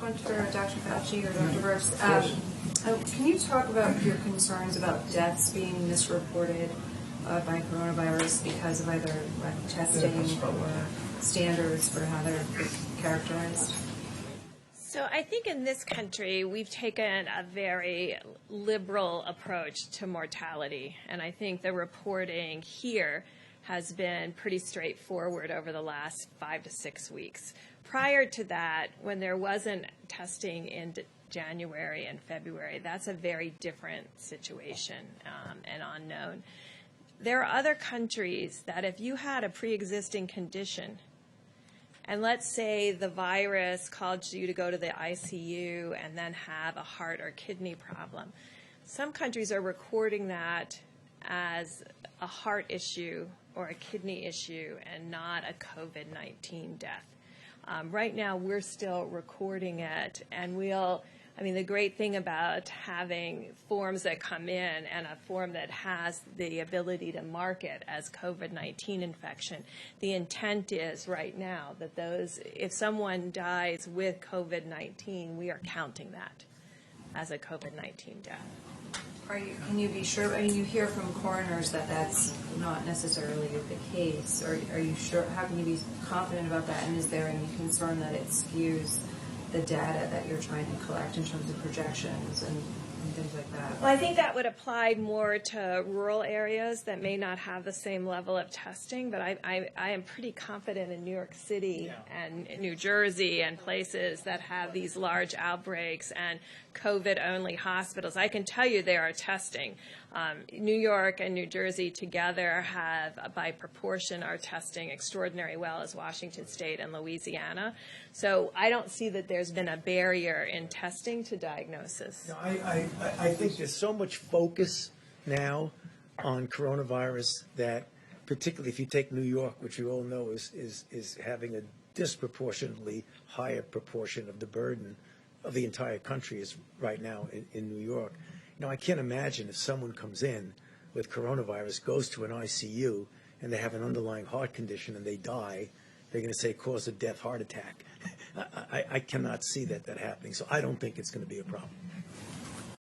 one for Dr. Fauci or Dr. Brix. Can you talk about your concerns about deaths being misreported by coronavirus because of either testing or standards for how they're characterized? So I think in this country, we've taken a very liberal approach to mortality. And I think the reporting here has been pretty straightforward over the last 5 to 6 weeks. Prior to that, when there wasn't testing in January and February, that's a very different situation and unknown. There are other countries that if you had a pre-existing condition, and let's say the virus caused you to go to the ICU and then have a heart or kidney problem, some countries are recording that as a heart issue or a kidney issue and not a COVID-19 death. Right now, we're still recording it, and the great thing about having forms that come in and a form that has the ability to mark it as COVID-19 infection, the intent is right now that if someone dies with COVID-19, we are counting that as a COVID-19 death. Can you be sure? I mean, you hear from coroners that that's not necessarily the case. Are you sure? How can you be confident about that? And is there any concern that it skews the data that you're trying to collect in terms of projections and things like that? Well, I think that would apply more to rural areas that may not have the same level of testing, but I am pretty confident in New York City and New Jersey and places that have these large outbreaks and COVID-only hospitals. I can tell you they are testing. New York and New Jersey together have, by proportion, are testing extraordinarily well as Washington State and Louisiana. So I don't see that there's been a barrier in testing to diagnosis. No, I think there's so much focus now on coronavirus that, particularly if you take New York, which you all know is having a disproportionately higher proportion of the burden of the entire country is right now in New York. I can't imagine if someone comes in with coronavirus, goes to an ICU, and they have an underlying heart condition and they die, they're going to say cause of death, heart attack. I cannot see that happening. So I don't think it's going to be a problem.